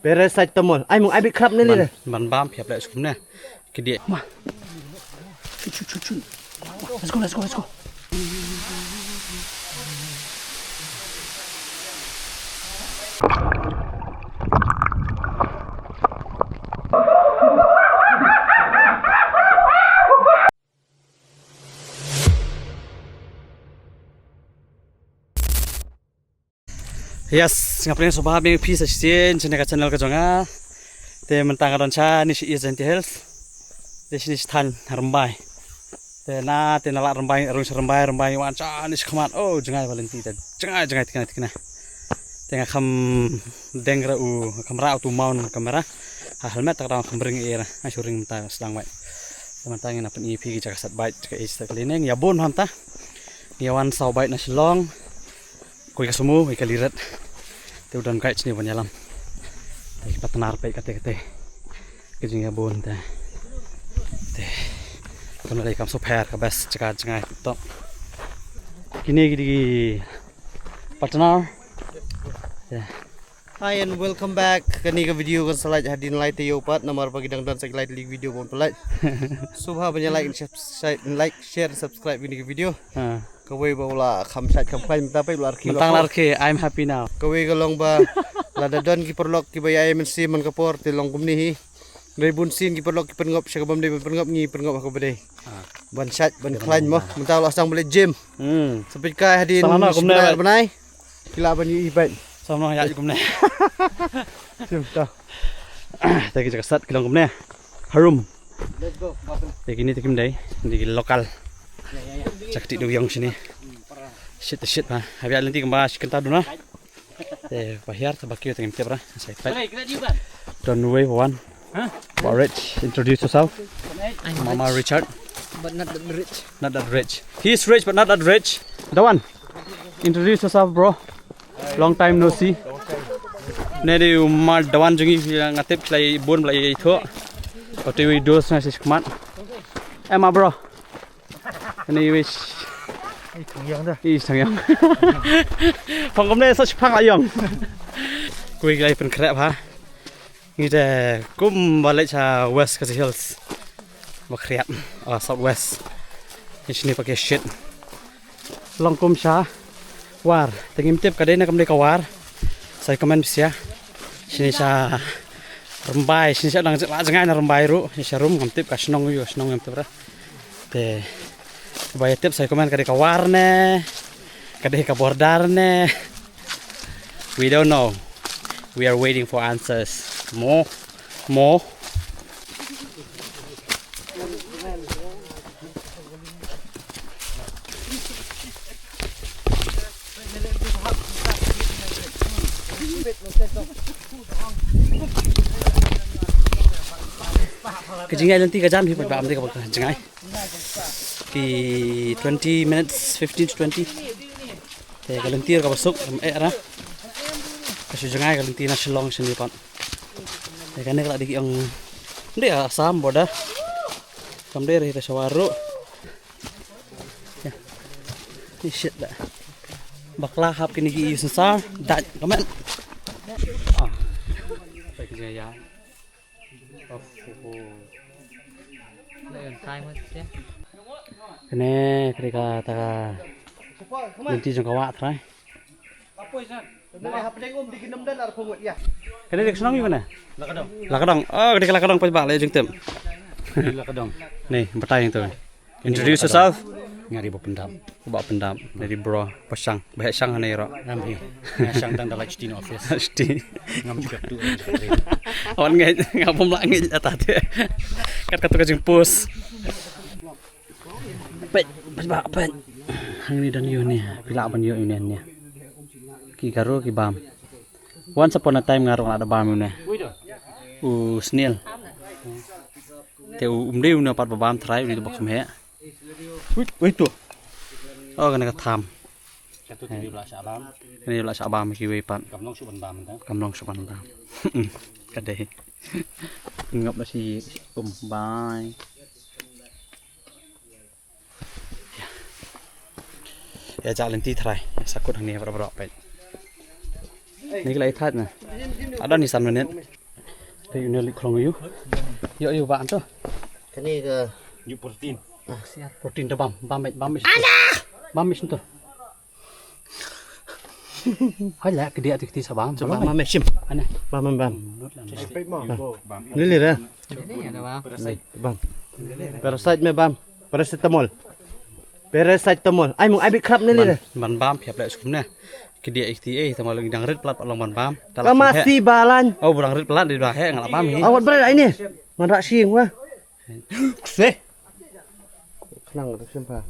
beres saja temol. Ai mung ai bi krab ni le. Man bam phiap lại xuống nè. Cái địa. Ma. Let's go, let's go, let's go. Yes, ngapain sobat bing pi sesien channel ke jonga. Te mentang adon cha ni si Izenti Health. Di sini stan rembai. Te na te nalak rembai rembai wan cha ni khman oh jengai valenti te. Jengai tikna. Te ngakam dengra u kamera tu maun kamera. Helmet tak dang kembring era. Asuring mentang sedang bai. Mentang ina pen EP ki jakasat bai ka is ta klineng ya bon ham ta. Ni wan sau bai na silong. Koi kasemu koi kalirat te udan kai chini banyalam te patnar pai kate kejinga bon te kon lai kam so phair ka bas jaga to kini gidi patnar. Hi and welcome back. Kani ka video kan salaj hadin lai te yo pat namar pagi dang dan sak like video bon pelaj. Subha banya like share subscribe ini video. Kawai bawa khamsat khampai minta pai luar kilo. Mentang larke I'm happy now. Kawai galong ba lada don ki perlok ki bayai mensi man kapor te long kumni hi. Dari bunsin ki perlok ki pengop syakabam de pengop ni pengop aku bedai. Ban sat ban klan mo minta Allah sang boleh gym. Sampai kai hadin sebenar benai. Kila ban yi ibat. Sama ya kum ne. Jom ta. Ta ki jakasat kilong kum ne. Harum. Let's go. Te kini te kim dai di lokal. Cakti do yang sini. Shit pa. Habis nanti kembali kita dulu na. Bahir tabaki tengim tebra. Don't wait one. About Rich, introduce yourself. Mama Richard. But not that rich. Not that rich. He's rich but not that rich. The one. Introduce yourself, bro. Long time no see. Nede umar dawan jungi ngatip play bon play itu. Ote we dos na sis kemat. Ma bro. Ini wish. Thằng phòng công này sao phăng lại dòng quỳ lại phần khẹp hả như thế cũng vào lại cha West Castle Hills và khẹp ở South West như sini pakai shit long kum sha war tengim tip kadai na kamde kawar saya komen sia sini sa rembai sini sa dang jangan na rembai ru sini sa rum kam tip kasnong yo snong kam tip ra te Bayar tip saya komen kadai kawarne, kadai kabordarne. We don't know. We are waiting for answers. More. Kejingai nanti kejam hi pag amde ka kejingai. Ki 20 minutes 15 to 20 te galantir ka basuk era kasi jangai galantir na silong sini pan te kane kala diki ang ndi asam boda kamde re sawaru ya ni shit da bakla hap kini gi sensar dat kamen baik ya Kene ketika taka nanti jangka waktu lah. Kene dek senang gimana? Lakadong. Oh, ketika lakadong pas balik jeng tem. Lakadong. Nih bertanya tuh. Introduce yourself. Ngari pendam. Bawa pendam dari bro pasang. Bahaya sang ane ro. Nampi. Sang tang dalam City office. City. Ngam juga tu. Awan ngapom langit atas dia. Kat katu kajeng pus. Pet, pet. Hang ni dan yo ni, pila ban yo ini ni. Ki garo ki bam. Once upon a time ngarong ada bam ni. Snail. Te umde una pat bam try di box me. Wait tu. Oh kana ka tham. Satu tadi belas abam. Ini belas abam ki we pat. Kamnong suban bam ta. Kamnong suban bam. Kadai. Ngap masih bye. Ya jalan ti try sakut hang ni berapa pet ni kelai that na Ada nih 3 menit. Thì nó lịch không yêu. Yêu bạn thôi. Cái này là Như protein. Protein đó băm mày. Băm mày thôi. Hay là cái địa thì sao bám? coba mame sim. Anh này. Bam. Bam. Lili dah. Ada Bam. Parasite me bam. Paracetamol. Paracetamol. Ai mong ai bị krap ni lili. Ban bám hiệp lại xuống nè. Cái địa thì sama lagi đang rất pelat lòng ban bám. Masih balan. Oh, berang rất pelat di bawah nggak bám ini. Awak berada ini. Man rak siang wah. Sih. Kenang tu siapa?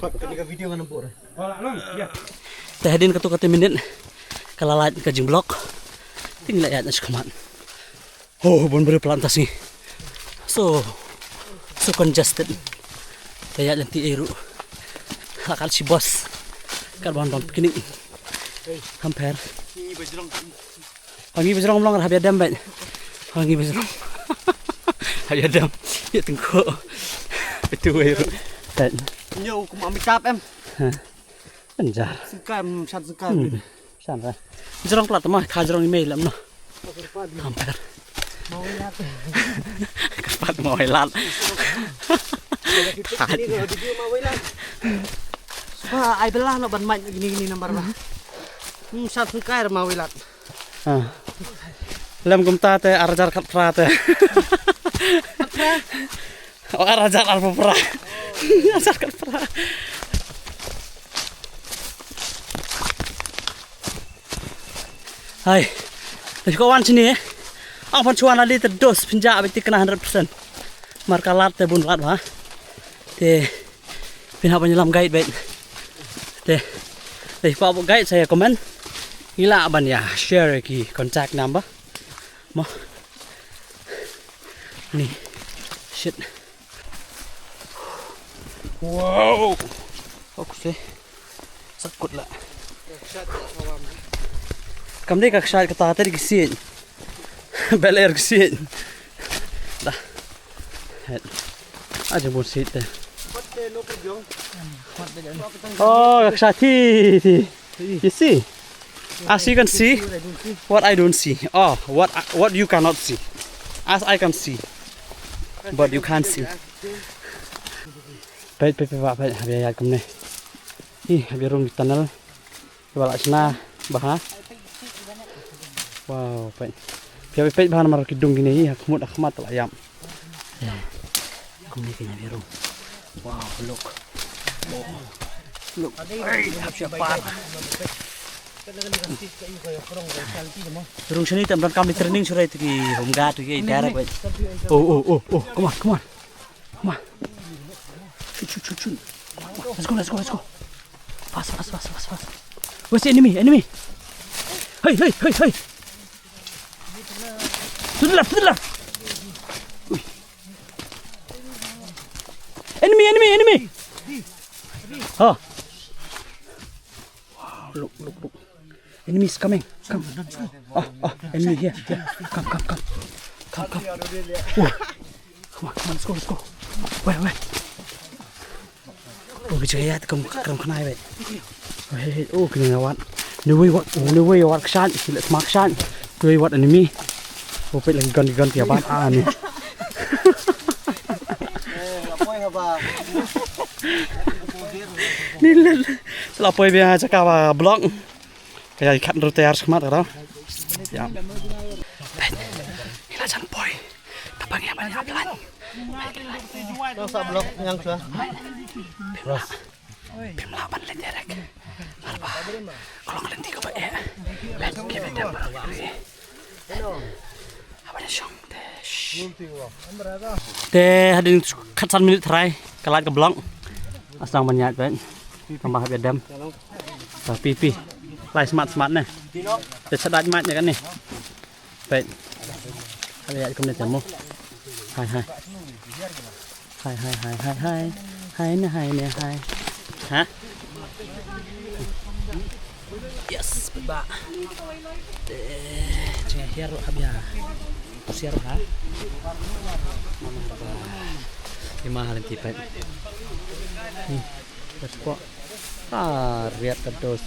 Kau ketika video kan nampak dah. Teh hadin katu minit. Kalalat ke jeng blok. Tinggal lihat nasi kemat. Oh, bener pelantas nih. So congested. Kayak nanti eru. Akan si bos. Kan bahan begini. Hampir. Pangi bejrong melong habis adam baik. Pangi bejrong. Habis adam. Ya tengok. Itu eru. Dan Nhiều cũng ambil cap em. penjar. Sekam, satu sekam. Sana. Bejrong pelat mah, kajrong email lah noh. Hampir. Kepat mau helat. Ini kalau di dia mau hilang. Wah, ai belah no ban mic gini nomor lah. Satu sekam mau hilang. Lem kumta te arajar kat pra te. Oh arajar alfa pra. Arajar kat pra. Hai. Let's go one sini. Ang pancuan ali te dos pinja abiti kena 100%. Markalat te bun lat ha. Te pinha penyelam guide baik. Te kalau guide saya komen. Gila ban ya share ki contact number. Mau. Nih. Shit. Wow. Fokus deh. Sakut lah. Kam deh kak syat kata tadi kesin. Bel air kesin. Dah. Aja bullshit deh. Oh, kak syat ti. You see? As you can see, what I don't see. Oh, what you cannot see. As I can see, but you can't see. Baik, biar ya kamu nih. Biar rumah tunnel. Balak sana, bah. Wow, baik. Biar bahan marah kidung gini, aku mau tak ayam. Kamu nih kayaknya biar rumah. Wow, look. Siapa? Terus sini tempat kami training sudah itu ki home guard ki daerah baik. Oh, come on. Shoot. Let's go. Fast. Where's the enemy? Hey. To the left. Ui. Enemy. Oh. Wow, look. Enemy is coming. Come. Oh, enemy here. Come. Come on, let's go. Wait. Oh, kejaya tu kamu kena wait. Wait, oh kena ngawat. New way what kesan, let's mark kesan. New way what enemy. Oh, pet lagi gun tiap apa ni. Ni lapoi biar cakap blog. Kayak ikan rute harus kemat atau? Ya. Ini jangan boy. Tapangnya banyak pelan. Masa blok yang sudah. Pemelapan lenderek. Apa? Kalau kalian tiga baik ya. Kita dapat lagi. Apa ni song? Teh ada kat 1 minit try. Kalat ke blog. Asal banyak banget. Tambah habis dam. Pipi. Lai smart nih. Để sedat mat kan nih. Baik. Lihat kemudian jamu. Hai. Hai. Hah? Yes, beba. Jangan hero habia. Siar ha. Lima hal yang tipe. Nih, terus kok. Lihat terus.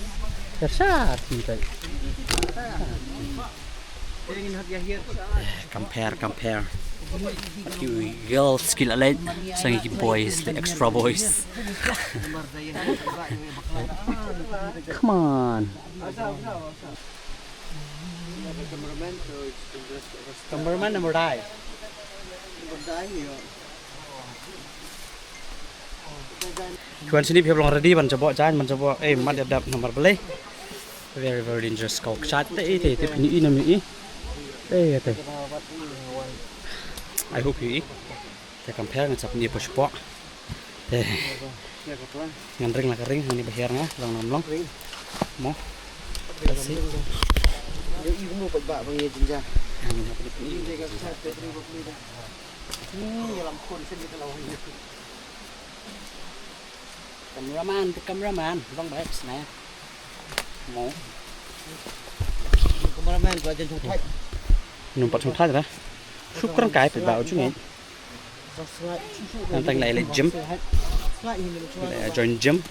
Tersat gitu. compare. You girls skill alert, sang boys, the extra boys. Come on. Cameraman number 9. Chuan sini phep long ready ban chabo chan man chabo mat dap number bele. Very dangerous kau chat te pini na mi. Te. I hope you te compare ngap ni po sport. Te. Ngan ring la ring ni bahir nga long long. Mo. Kasi Yo ibu mo pagba bang yun dyan. Cameraman, long baik nè. Mo. Cameraman ko dyan yung type. Numpat sung thai ra. Syukran kai phải bảo chứ nghe. Tang lại là gym. Join gym.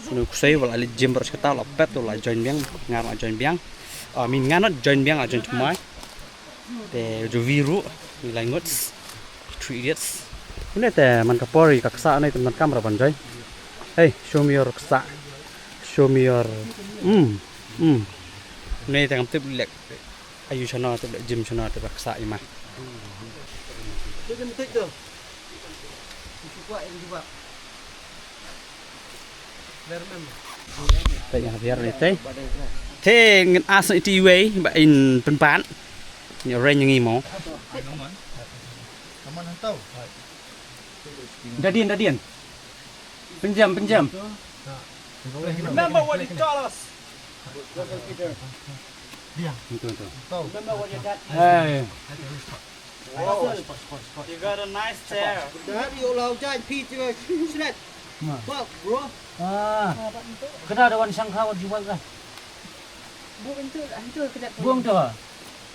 Nu kusai wala ali gym terus kita lopet tuh lah join biang ngar join biang. Min ngan join biang join cumai. Te jo viru nilai ngots. 3 idiots. Ini teh man kapori kaksa này teman kamera banjai. Hey, show me your kaksa. Show me your Này teh ngam lek. Ayu chana teh gym chana teh kaksa ima. Tôi chân thích được. Quậy đi vào. Tại nhà biar này thế ngân as ti way ba in pen pan nhiều rain như nghi mỏ Dadian pinjam remember what you taught us hey you got a nice chair Đó đi ô lâu cho phi chơi snap. Wow, bro. Kenapa ada sang kau jual kan? Buang tu kedap. Buang tu.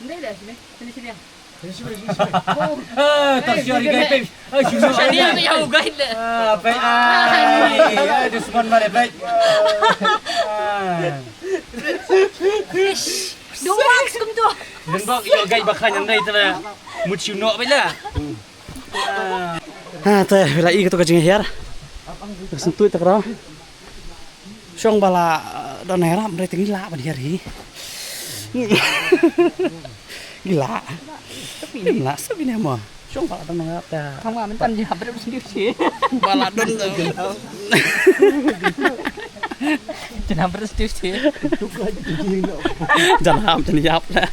Ni dah sini. Sini. Tersiar gay pay. Sini tu yang guide lah. Pay ai. Diskon mare pay. Dua wax kum tu. Dan bak yo gay bakhan yang dai tu lah. Muciu no pay lah. Teh lai itu kacing hiar. Sentui tak kau. Siang bala don hera mereka gila ban hari. Gila. Gila sabi ni mo. Siang bala don hera ta. Không mà mình tận gì học được sendiri. Bala don. Jangan bersendiri. Jangan ham jangan yap lah.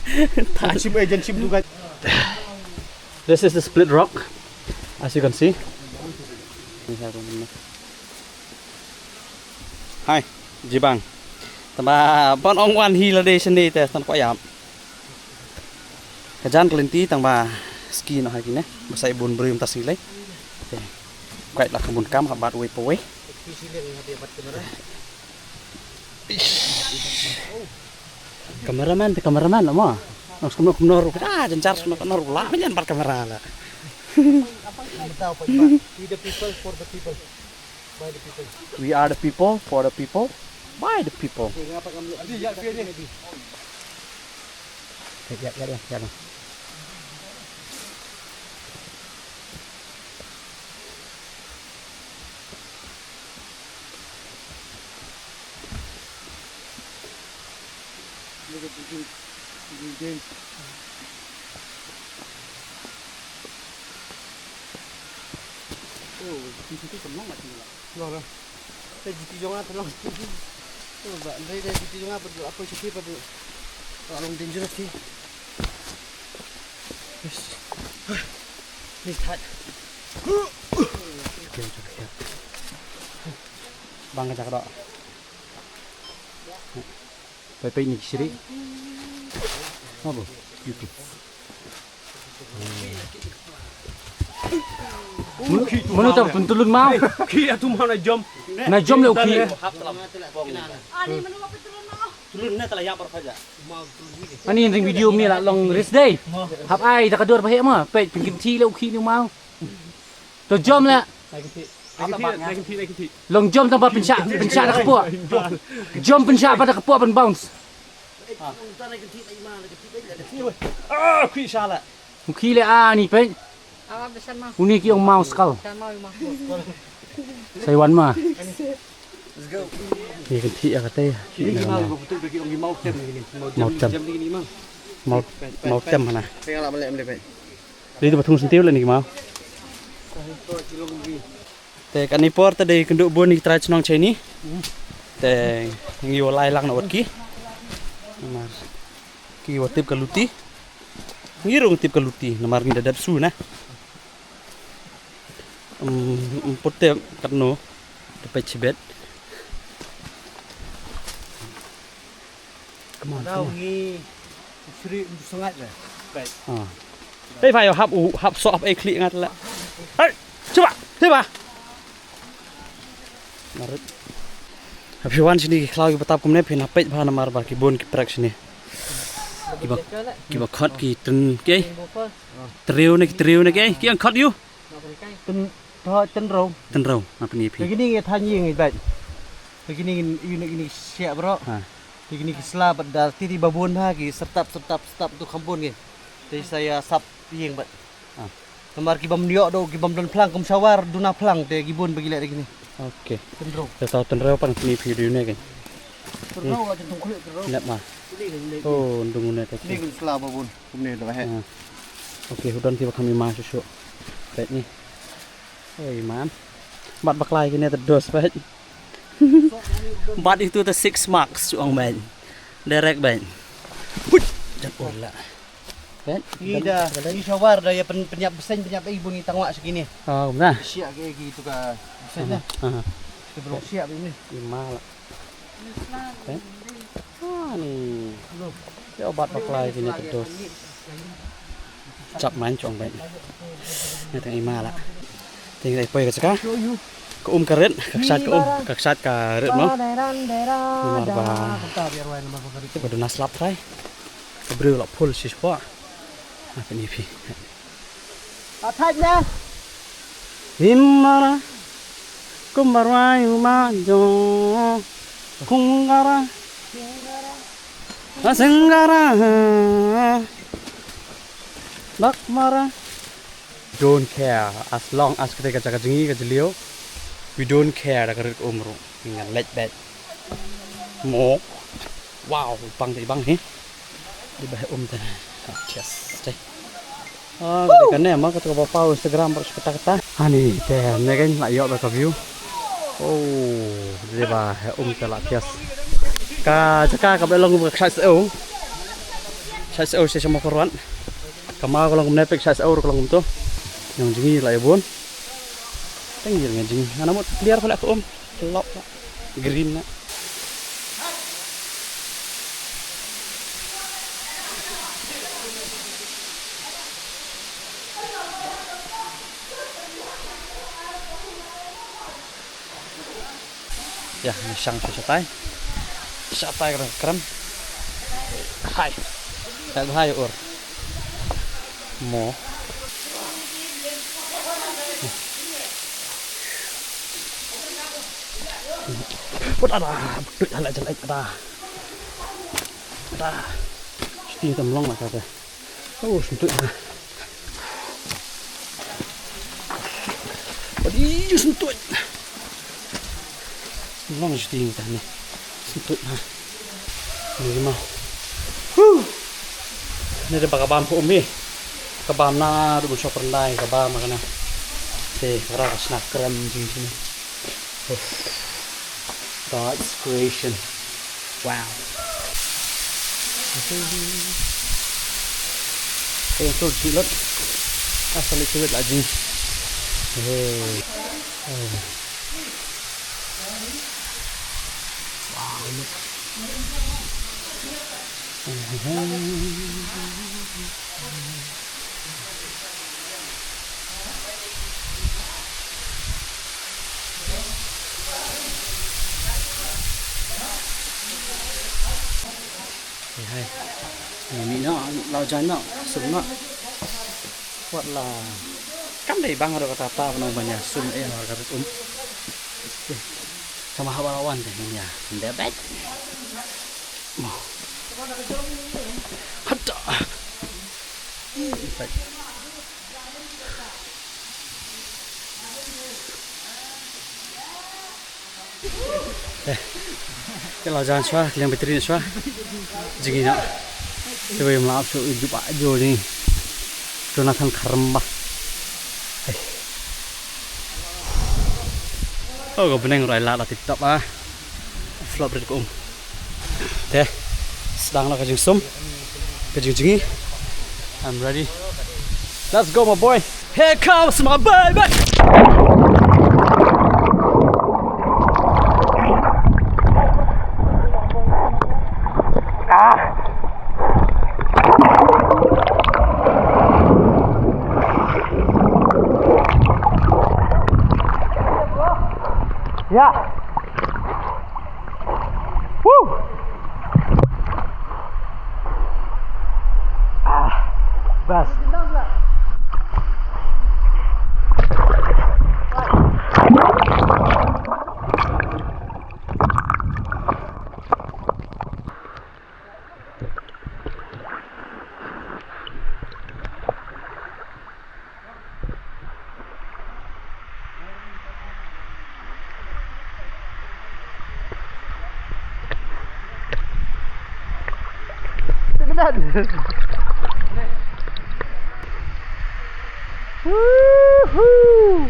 Jangan juga. This is the split rock, as you can see. Hai, Jibang. Tamba bon ong wan hi la de sini te tan ko yam. Kajan kelinti tamba ski no hai kine, basai bun brim tas nilai. Te. Kai la kebun kam habat we powe. Kameraman lah mo. Nos kuno kuno jancar kuno kuno la menyan par kamera la. We the people for the people. By the people. We are the people for the people by the people. Ya. Rồi. Đây chỉ dùng ăn thôi. Bạn đây chỉ dùng ăn bật apa sih bật. Kalau dangerous sih. Ni tak. Bang kacak dok. Pepe ni siri. Apa? YouTube. Mana tahu tuntulun mau? Ki atu mau na jom. Na jom le uki. Ani mana apa turun mau? Tulun na telah yang berfaja. Ani yang video mi lah long rest day. Hap ai tak ada bahaya mah. Pe pinggir ti le uki ni mau. To jom lah. Long jom tanpa pensyak dah kepua. Jom pensyak pada kepua pen bounce. Khuy xa lại. Khi lại ni pe. Awak besan mah. Uni ki ong mau skal. Kan mau mah. Sai wan ma. Let's go. Ni kan thi ka te. Ini mau betul bagi orang mau jam ini. Mau jam. Jam ini mang. Mau tem hana. Pengen lah balik balik. Đi tu thung sentiu lên ni mau. Te kan ni por tadi kenduk bon ni trai chnong chai ni. Te ngi walai lang na wat ki. Namar. Ki wat tip ka luti. Ngi rong tip ka luti namar ngi dadap su na. Pote kat no. Te chibet. Đâu nghi Sri sangat lah. Baik. Đây phải hấp sọ hấp ekli ngat la. Hei, coba, coba. Marit. Habiwan sini kalau kita betap kumne pin hapet bahan amar bar kibun kiprak sini. Kiba khot ki ten ke. Triu ne ke. Ki ang khot yu. Ten rong. Ten rau apa ni pi. Begini ngi thanyi ngi baik. Begini ini siap bro. Begini kislah pada tiri babun ha ki sertap tu kampun ki. Jadi saya sap yang bat. Kemar kibam niok do kibam don plang kum sawar duna plang te gibun bagi lek gini. Okey. Tendrong. Kita tahu ten rau pan ni pi di ne kan. Tendrong aja tung kulit tendrong. Nak mah. Oh, ndung ne tak. Ini kun selah babun. Kum ne do he. Okey, hudan tiba kami masuk. Baik ni. Oi, man. Bat baklai kini terdos baik. Bat itu the 6 marks suang baik. Direct baik. Jat bola. Baik. Ini dah. Ini sawar dah ya penyap besen penyap ibu ni tangwak segini. Oh, benar. Siap ke gitu ka. Besennya. Kita belum siap ini. Lima lah. Baik. Ni. Ya obat baklai kini terdos. Cap main suang baik. Ni tengah lima lah. Tinggal ipoi ke saka. Ke karet, kaksat karet mau. Lumar ba. Itu pada naslap trai. Kebril lap full siswa. Apa ni pi? Atajnya. Himara kumbarwayu majo kunggara asenggara bakmara. Don't care as long as kita jaga jengi ke jelio. We don't care dah kerja umroh. Ingat let bet. Mo. Wow, bang jadi bang he. Di bawah tu. Yes. Cai. Kan ni mak kata bapa Instagram baru kata. Hani teh, ni kan nak yuk berka view. Oh, di bawah telah yes. Jaka belong size O. Size O saya sama korban. Kamar kalau menepek size O kalau tu. Yang jengi lah ya bun. Tanggil nga jing. Ano mo clear pala ko Lop na. Green na. Ya, ini siyang siya tayo kram. Hai. Hai or. Mo. Put ada, betul halak jelek ada. Sting temlong lah kata. Oh, sentuh. Adi, sentuh. Long sting tadi. Sentuh nah. Ini mah. Ini ada kabam po umi. Kabam na, dulu shop rendai kabam makana. Kerana snack krem di sini. God's creation. Wow. Itu cilet. Asal cilet lagi. Hai. Ini nó lao trái nó súng nó. Hoặc là cắm đầy băng rồi kata ta vào nhà sum hoặc là sama hawa lawan deh ya. Ndebet. Mau. inside. Kalau jangan suah, yang betulin suah, jadi nak, coba yang maaf so hidup aja ni, Jonathan Karamba. Oh, kau benar ngorai lah TikTok ah, vlog berikut Teh, sedang nak kajing som, kajing jengi. I'm ready. Let's go, my boy. Here comes my baby. Yeah. Woo. Best. Woohoo!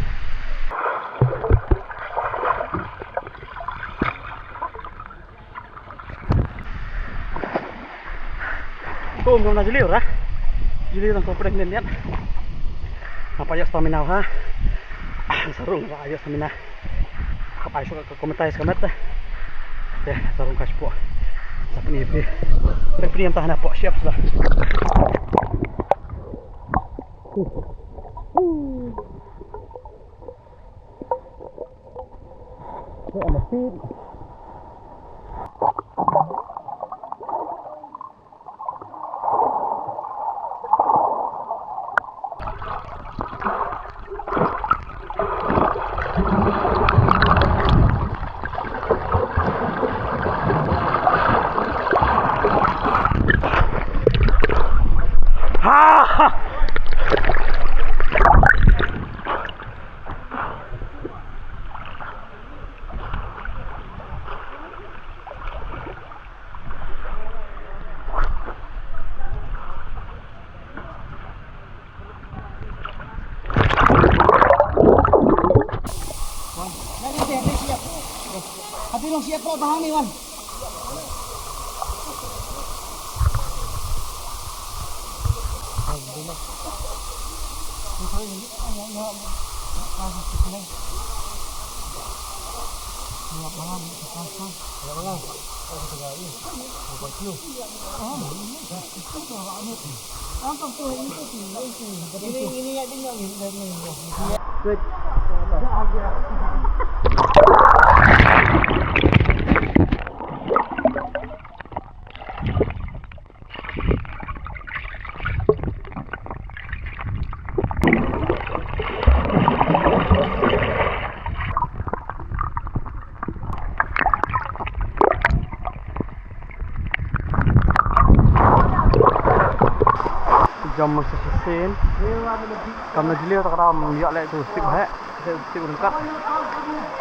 Kung na jeliw ra. Jeliw nang kopre niyan. Apa ya stamina ha? Sarung ra ayo stamina. Apa iso ka komentar sa kamet. Sarung kaspo. Sa penipi. Peniam tahan apa siap sudah. On the feet. Tapi long siap pula tahan ni, Wan. Jom mengsesin. Kamu jeliu tak ram, biar lek tu sip hek. Sip lengkap.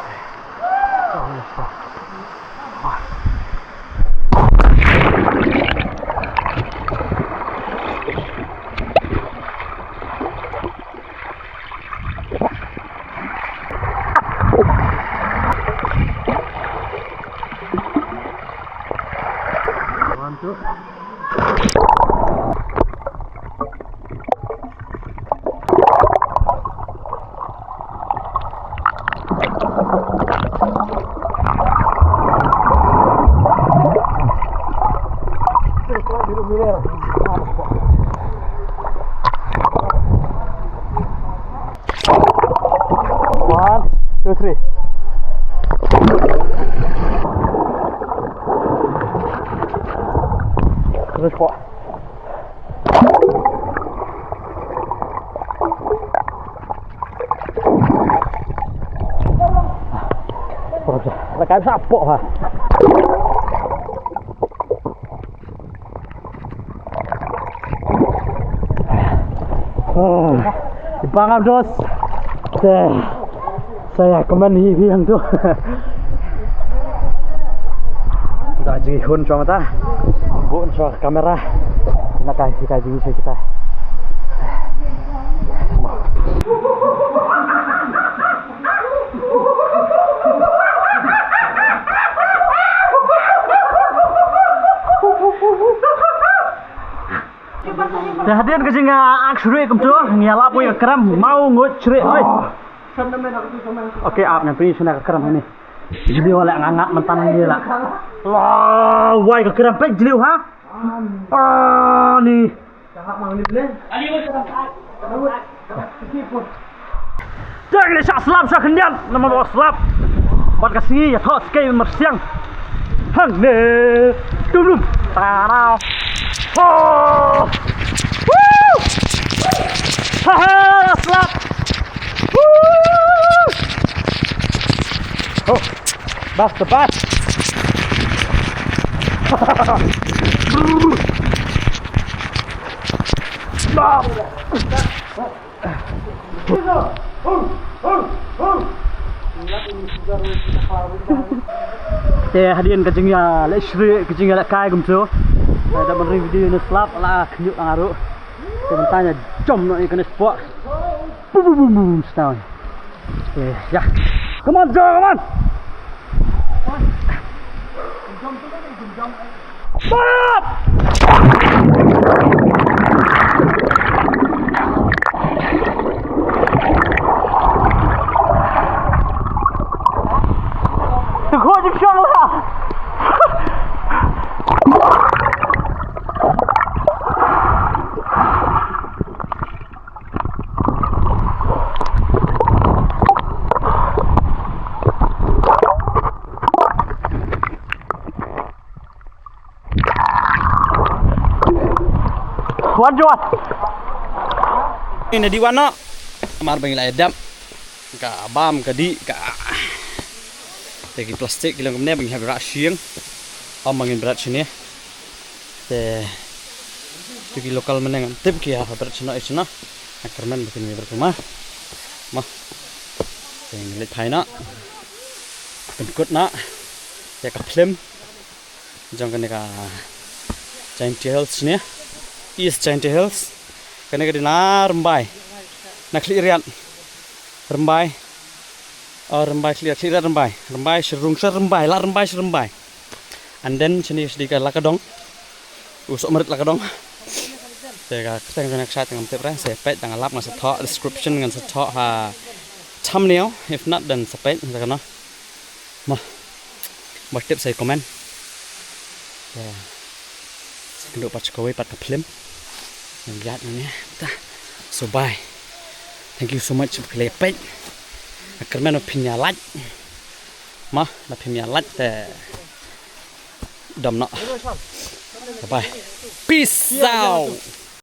Mantap. One, two, three. Terus kok. Lekap sapok ha. Ibangam dos. Saya komen hiang tu. Dah jadi hun cuma ta. Bukan soal kamera. Nak kai jadi kita. Hadian ke sini ak cerik kem tu, ngialap punya keram mau ngut cerik, oi. Okey, ap yang punya sana keram ini. Jadi wala ngangak mentan dia lah. Wah, wai ke keram pek jeliu ha? Ah ni. Jangan le syak selam syak kendian, nama bawa selap. Buat ke sini ya thot skei mersiang. Hang ne. Dum. Tanau. Oh. Woo! Haha, slap! Woo! Oh, that's the best. Hadian kecingnya, let's shri kecingnya lek kai gum tu. Ada beri video ni slap lah kenyuk ngaru. Sebentarnya jom nak ikan spot. Boom setahun. Okay, ya. Come on, Joe, come on. Stop! Kau jom lah. Wajuat. Ini di mana? Amar bangil edam. Ka bam ka di ka. Tegi plastik kilang kemne bangil berat siang. Amangin berat sini. Te tegi lokal menengan tip kia berat sini isna. Akarman bikin ni berkumah. Mah. Teng let phai na. Penkut na. Ya ka film. Jong kan ka Giant Hills ni. East Giant Hills. Kena ke dinar rembai. Nak klirian. Rembai. Oh rembai clear rembai. Rembai serung rembai, la rembai serembai. And then sini sedikit lakadong. Usuk merit lakadong. Saya kena chat dengan tip saya pet dengan lap dengan setok description dengan setok thumbnail. If not then sepet kita kena. Mah. Buat tip saya komen. Ya. Kenduk pat kowe pat film. Yang lihat ni so bye. Thank you so much for playing. Akhirnya no punya like. Mah, no punya like dam nak. Bye. Peace out.